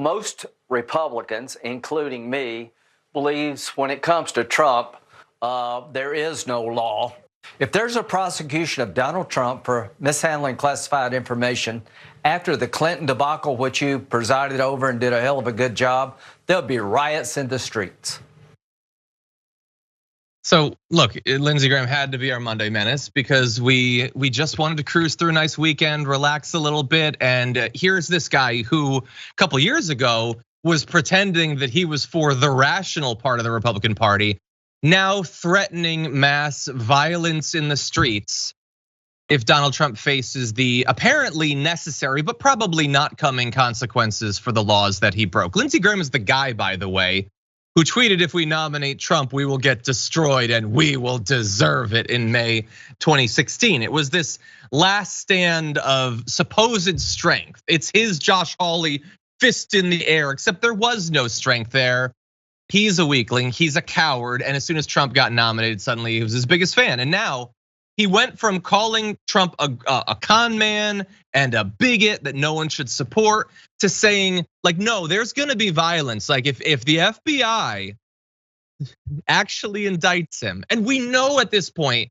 Most Republicans, including me, believes when it comes to Trump, there is no law. If there's a prosecution of Donald Trump for mishandling classified information after the Clinton debacle, which you presided over and did a hell of a good job, there'll be riots in the streets. So look, Lindsey Graham had to be our Monday menace because we just wanted to cruise through a nice weekend, relax a little bit. And here's this guy who a couple years ago was pretending that he was for the rational part of the Republican Party, now threatening mass violence in the streets if Donald Trump faces the apparently necessary but probably not coming consequences for the laws that he broke. Lindsey Graham is the guy, by the way, who tweeted, if we nominate Trump, we will get destroyed and we will deserve it in May 2016. It was this last stand of supposed strength. It's his Josh Hawley fist in the air, except there was no strength there. He's a weakling, he's a coward. And as soon as Trump got nominated, suddenly he was his biggest fan. And now he went from calling Trump a con man and a bigot that no one should support to saying, like, no, there's gonna be violence. Like if the FBI actually indicts him, and we know at this point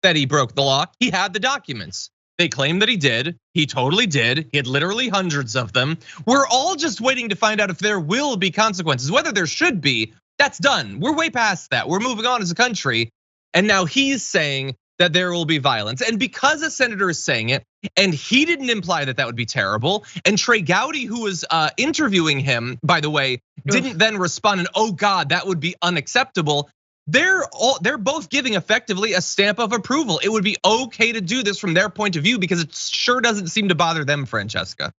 that he broke the law, he had the documents. They claim that he did, he totally did. He had literally hundreds of them. We're all just waiting to find out if there will be consequences. Whether there should be, that's done. We're way past that. We're moving on as a country. And now he's saying that there will be violence. And because a senator is saying it, and he didn't imply that that would be terrible, and Trey Gowdy, who was interviewing him, by the way, didn't then respond and, oh God, that would be unacceptable. They're both giving effectively a stamp of approval. It would be okay to do this from their point of view because it sure doesn't seem to bother them, Francesca.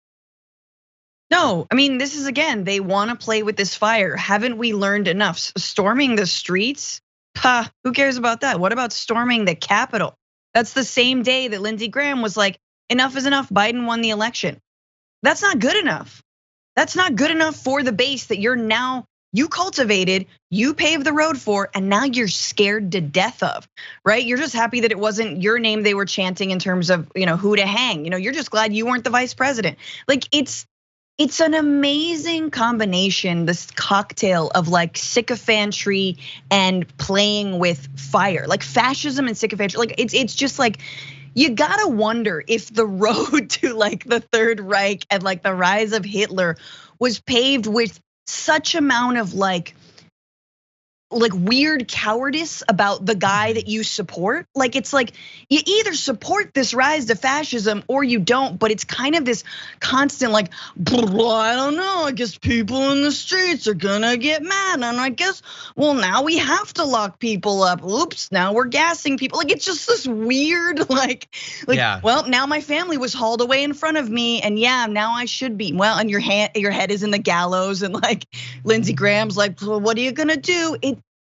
No, I mean, this is, again, they want to play with this fire. Haven't we learned enough? Storming the streets? Who cares about that? What about storming the Capitol? That's the same day that Lindsey Graham was like, enough is enough, Biden won the election. That's not good enough. That's not good enough for the base that you cultivated, you paved the road for, and now you're scared to death of, right? You're just happy that it wasn't your name they were chanting in terms of, who to hang. You're just glad you weren't the vice president. Like it's an amazing combination, this cocktail of like sycophantry and playing with fire, like fascism and sycophantry. Like it's just like, you gotta wonder if the road to like the Third Reich and like the rise of Hitler was paved with such amount of like weird cowardice about the guy that you support. Like it's like you either support this rise to fascism or you don't, but it's kind of this constant like, I don't know, I guess people in the streets are gonna get mad, and I guess, well, now we have to lock people up. Oops, now we're gassing people. Like it's just this weird yeah. Well, now my family was hauled away in front of me, and yeah, now I should be. Well, and your head is in the gallows, and like Lindsey Graham's like, well, what are you gonna do?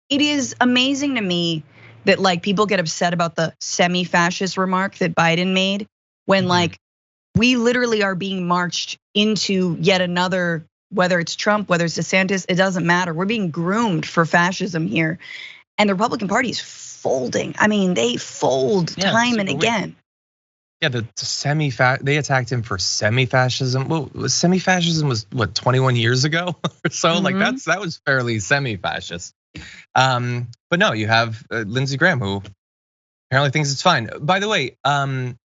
It is amazing to me that like people get upset about the semi-fascist remark that Biden made when like we literally are being marched into yet another, whether it's Trump, whether it's DeSantis, it doesn't matter. We're being groomed for fascism here. And the Republican Party is folding. I mean, they fold time and again. Yeah, they attacked him for semi-fascism. Well, semi-fascism was what, 21 years ago or so? Like that was fairly semi-fascist. But no, you have Lindsey Graham, who apparently thinks it's fine. By the way,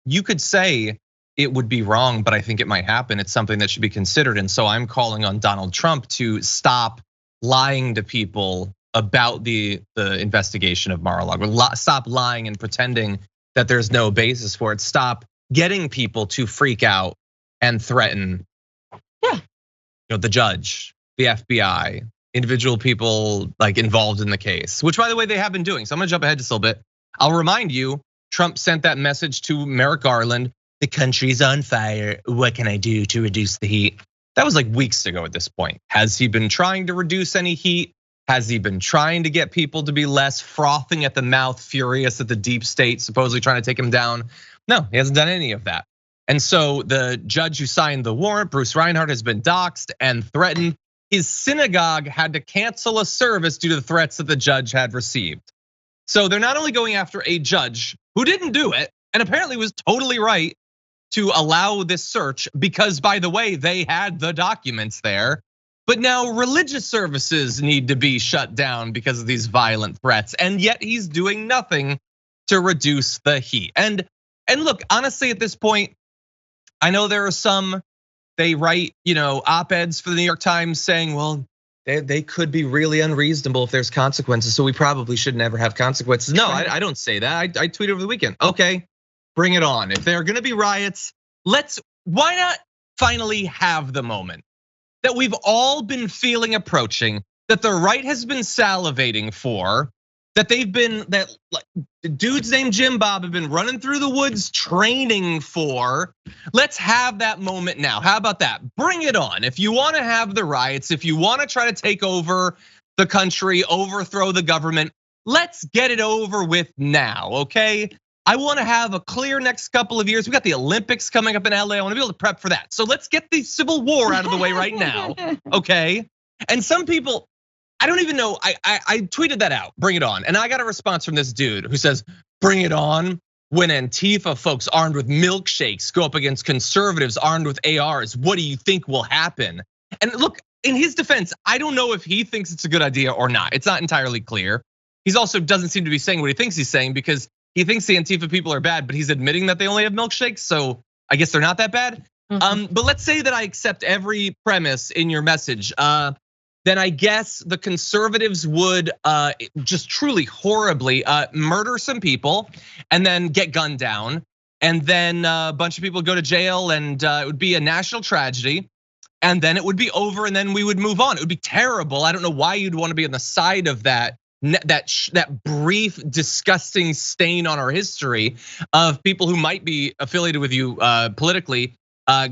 you could say it would be wrong, but I think it might happen. It's something that should be considered. And so I'm calling on Donald Trump to stop lying to people about the investigation of Mar-a-Lago. Stop lying and pretending that there's no basis for it. Stop getting people to freak out and threaten the judge, the FBI, individual people like involved in the case, which by the way, they have been doing. So I'm gonna jump ahead just a little bit. I'll remind you, Trump sent that message to Merrick Garland, the country's on fire, what can I do to reduce the heat? That was like weeks ago at this point. Has he been trying to reduce any heat? Has he been trying to get people to be less frothing at the mouth, furious at the deep state, supposedly trying to take him down? No, he hasn't done any of that. And so the judge who signed the warrant, Bruce Reinhardt, has been doxxed and threatened. His synagogue had to cancel a service due to the threats that the judge had received. So they're not only going after a judge who didn't do it, and apparently was totally right, to allow this search because, by the way, they had the documents there. But now religious services need to be shut down because of these violent threats. And yet he's doing nothing to reduce the heat. And look, honestly, at this point, I know there are some, they write, op-eds for the New York Times saying, well, they could be really unreasonable if there's consequences, so we probably should never have consequences. No, I don't say that. I tweeted over the weekend. Okay, bring it on. If there are gonna be riots, why not finally have the moment that we've all been feeling approaching, that the right has been salivating for, that dudes named Jim Bob have been running through the woods training for. Let's have that moment now. How about that? Bring it on. If you want to have the riots, if you want to try to take over the country, overthrow the government, let's get it over with now, okay? I want to have a clear next couple of years. We got the Olympics coming up in LA. I want to be able to prep for that. So let's get the Civil War out of the way right now, okay? And some people, I don't even know, I tweeted that out, bring it on. And I got a response from this dude who says, bring it on when Antifa folks armed with milkshakes go up against conservatives armed with ARs. What do you think will happen? And look, in his defense, I don't know if he thinks it's a good idea or not. It's not entirely clear. He's also doesn't seem to be saying what he thinks he's saying because he thinks the Antifa people are bad, but he's admitting that they only have milkshakes. So I guess they're not that bad. But let's say that I accept every premise in your message. Then I guess the conservatives would just truly horribly murder some people and then get gunned down. And then a bunch of people go to jail and it would be a national tragedy. And then it would be over and then we would move on. It would be terrible. I don't know why you'd want to be on the side of that brief, disgusting stain on our history of people who might be affiliated with you politically,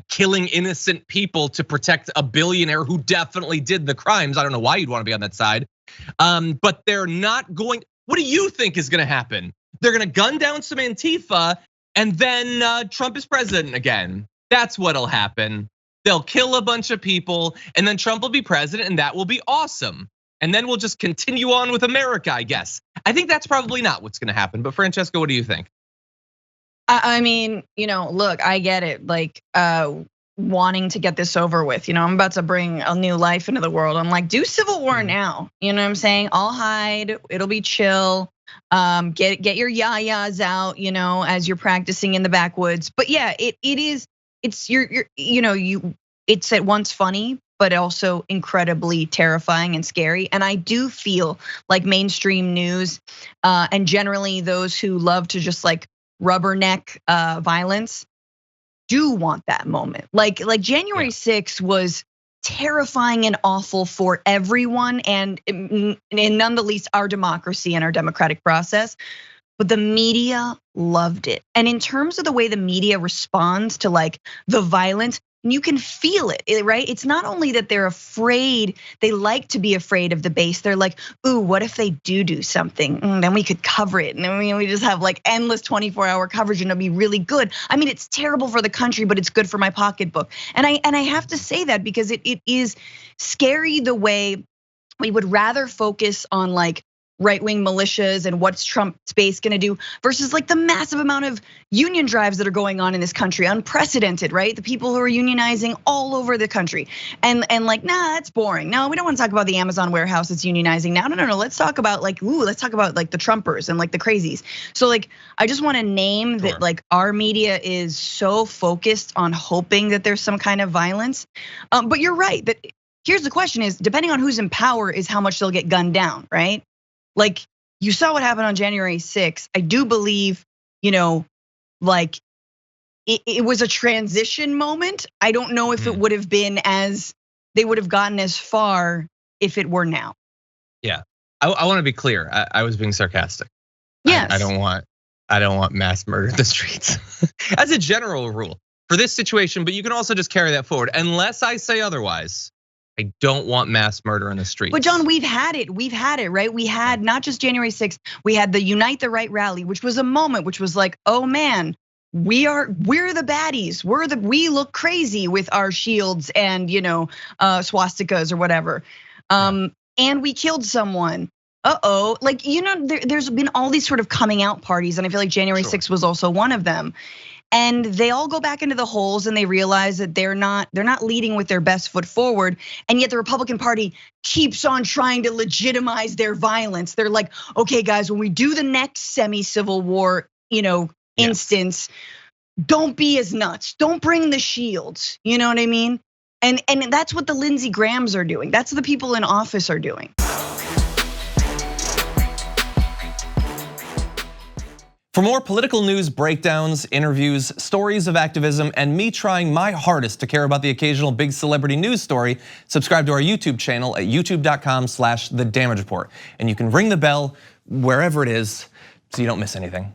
killing innocent people to protect a billionaire who definitely did the crimes. I don't know why you'd want to be on that side, but they're not going. What do you think is going to happen? They're going to gun down some Antifa, and then Trump is president again. That's what'll happen. They'll kill a bunch of people, and then Trump will be president, and that will be awesome. And then we'll just continue on with America, I guess. I think that's probably not what's going to happen. But Francesca, what do you think? I mean, look, I get it. Like wanting to get this over with. I'm about to bring a new life into the world. I'm like, do civil war now. You know what I'm saying? I'll hide. It'll be chill. Get your yayas out. As you're practicing in the backwoods. But yeah, it's it's at once funny, but also incredibly terrifying and scary. And I do feel like mainstream news and generally those who love to just like rubberneck violence do want that moment. Like January 6th was terrifying and awful for everyone and none the least our democracy and our democratic process. But the media loved it. And in terms of the way the media responds to like the violence, you can feel it, right? It's not only that they're afraid, they like to be afraid of the base. They're like, ooh, what if they do something? Then we could cover it. And we just have like endless 24-hour coverage and it'll be really good. I mean, it's terrible for the country, but it's good for my pocketbook. And I have to say that because it is scary the way we would rather focus on like right-wing militias and what's Trump's base gonna do versus like the massive amount of union drives that are going on in this country, unprecedented, right? The people who are unionizing all over the country. And like, nah, that's boring. No, we don't wanna talk about the Amazon warehouse that's unionizing now. No, let's talk about like, let's talk about like the Trumpers and like the crazies. So like, I just wanna name that like our media is so focused on hoping that there's some kind of violence. But you're right, that here's the question is, depending on who's in power is how much they'll get gunned down, right? Like you saw what happened on January 6th. I do believe, like it was a transition moment. I don't know if it would have been they would have gotten as far if it were now. Yeah, I want to be clear. I was being sarcastic. Yes. I don't want mass murder in the streets as a general rule for this situation, but you can also just carry that forward unless I say otherwise. I don't want mass murder in the streets. But John, we've had it, right? We had not just January 6th, we had the Unite the Right rally, which was a moment, which was like, oh man, we're the baddies. We look crazy with our shields and swastikas or whatever. And we killed someone. Like there's been all these sort of coming out parties, and I feel like January 6th was also one of them. And they all go back into the holes and they realize that they're not leading with their best foot forward. And yet the Republican Party keeps on trying to legitimize their violence. They're like, okay, guys, when we do the next semi-civil war, instance, don't be as nuts. Don't bring the shields. You know what I mean? And that's what the Lindsey Grahams are doing. That's what the people in office are doing. For more political news, breakdowns, interviews, stories of activism, and me trying my hardest to care about the occasional big celebrity news story, subscribe to our YouTube channel at youtube.com/The Damage Report. And you can ring the bell wherever it is so you don't miss anything.